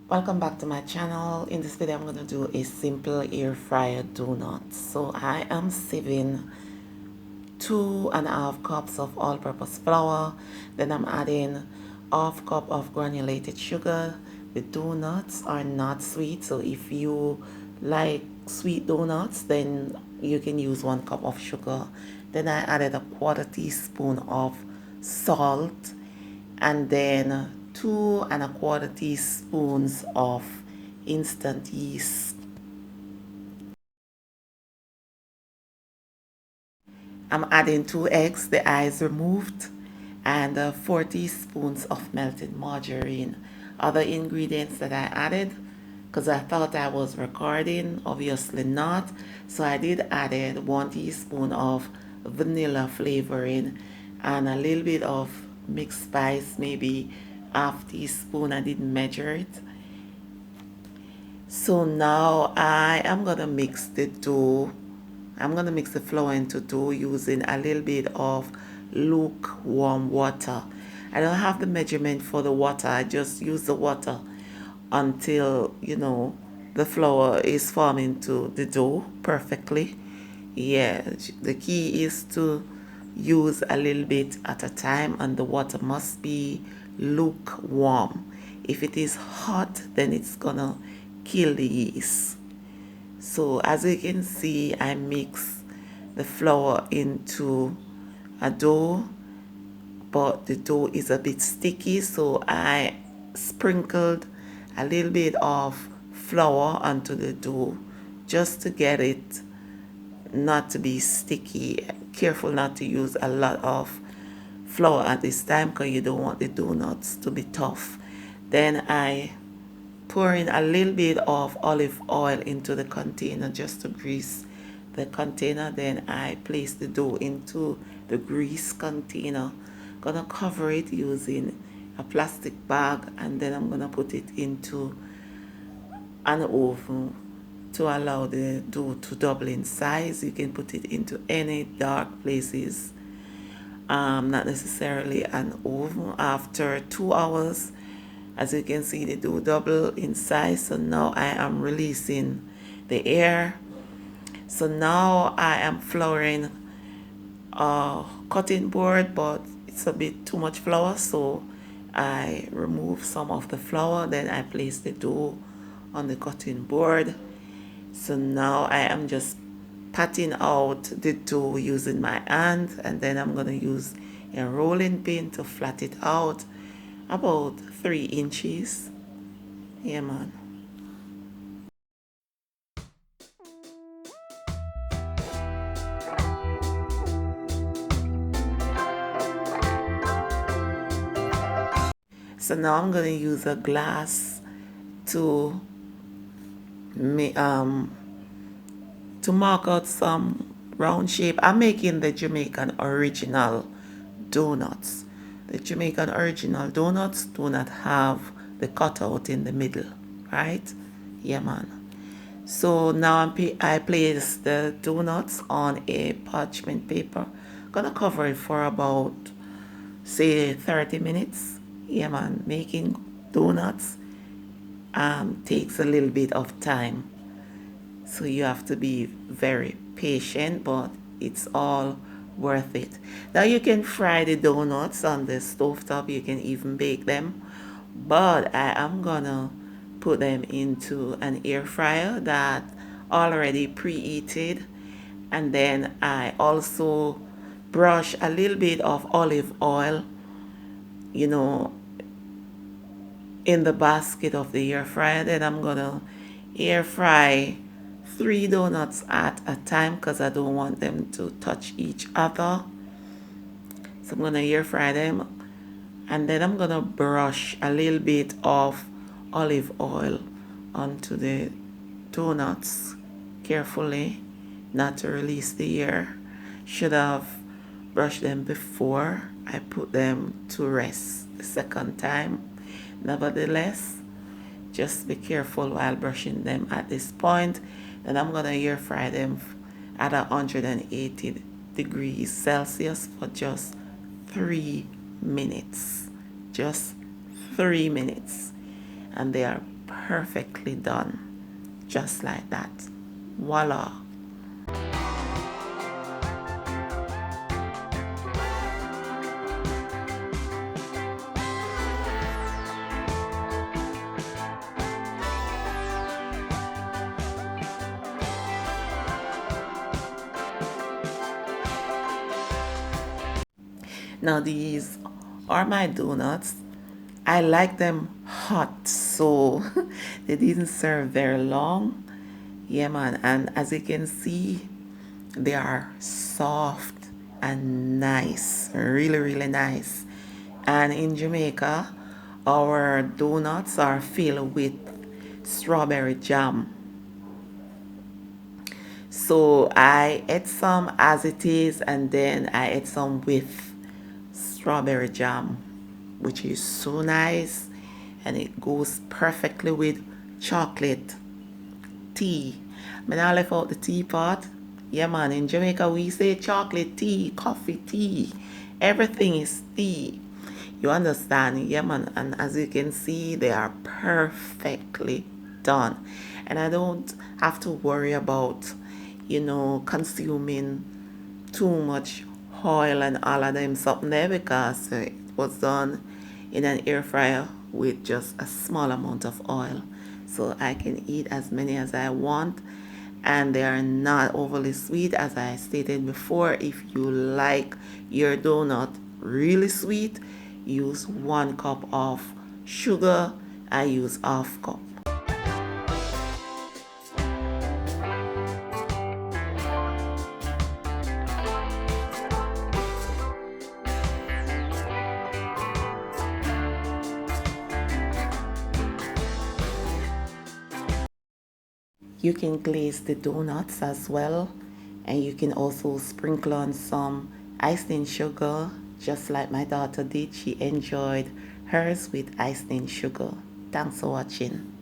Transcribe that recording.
Welcome back to my channel. In this video I'm going to do a simple air fryer donut. So I am sieving 2.5 cups of all-purpose flour. Then I'm adding half cup of granulated sugar. The donuts are not sweet, so if you like sweet donuts, then you can use 1 cup of sugar. Then I added a quarter teaspoon of salt, and then 2.25 teaspoons of instant yeast. I'm adding 2 eggs, the eyes removed, and 4 teaspoons of melted margarine. Other ingredients that I added, because I thought I was recording, obviously not. So I did add 1 teaspoon of vanilla flavoring and a little bit of mixed spice, maybe half teaspoon. I didn't measure it. So now I am gonna mix the dough. I'm gonna mix the flour into dough using a little bit of lukewarm water. I don't have the measurement for the water. I just use the water until the flour is forming to the dough perfectly. Yeah, the key is to use a little bit at a time, and the water must be lukewarm. If it is hot, then it's gonna kill the yeast. So as you can see, I mix the flour into a dough, but the dough is a bit sticky, so I sprinkled a little bit of flour onto the dough just to get it not to be sticky. Careful not to use a lot of flour at this time because you don't want the donuts to be tough. Then I pour in a little bit of olive oil into the container just to grease the container. Then I place the dough into the grease container. Gonna cover it using a plastic bag, and then I'm gonna put it into an oven to allow the dough to double in size. You can put it into any dark places, not necessarily an oven. After 2 hours, as you can see, the dough double in size. So now I am releasing the air. So now I am flouring a cutting board, but it's a bit too much flour, so I remove some of the flour. Then I place the dough on the cutting board. So now I am just patting out the dough using my hand, and then I'm going to use a rolling pin to flat it out about 3 inches. Yeah, man. So now I'm going to use a glass to to mark out some round shape. I'm making the Jamaican original donuts. The Jamaican original donuts do not have the cutout in the middle, right? Yeah, man. So now I place the donuts on a parchment paper. Gonna cover it for about, say, 30 minutes. Yeah, man. Making donuts takes a little bit of time. So you have to be very patient, but it's all worth it. Now you can fry the donuts on the stovetop. You can even bake them. But I am gonna put them into an air fryer that already preheated. And then I also brush a little bit of olive oil, you know, in the basket of the air fryer. Then I'm gonna air fry 3 donuts at a time because I don't want them to touch each other. So I'm gonna air fry them, and then I'm gonna brush a little bit of olive oil onto the donuts carefully, not to release the air. Should have brushed them before I put them to rest the second time. Nevertheless, just be careful while brushing them at this point. Then I'm gonna air fry them at 180 degrees Celsius for just 3 minutes. Just 3 minutes. And they are perfectly done. Just like that. Voila. Now these are my donuts. I like them hot, so they didn't serve very long. Yeah, man. And as you can see, they are soft and nice, really, really nice. And in Jamaica, our donuts are filled with strawberry jam. So I ate some as it is, and then I ate some with strawberry jam, which is so nice, and it goes perfectly with chocolate tea. Man, I left out the teapot. Yeah, man, in Jamaica we say chocolate tea, coffee tea. Everything is tea. You understand? Yeah, man. And as you can see, they are perfectly done. And I don't have to worry about, consuming too much oil and all of them something there, because it was done in an air fryer with just a small amount of oil. So I can eat as many as I want, and they are not overly sweet. As I stated before, if you like your donut really sweet, use 1 cup of sugar. I use half cup. You can glaze the donuts as well, and you can also sprinkle on some icing sugar, just like my daughter did. She enjoyed hers with icing sugar. Thanks for watching.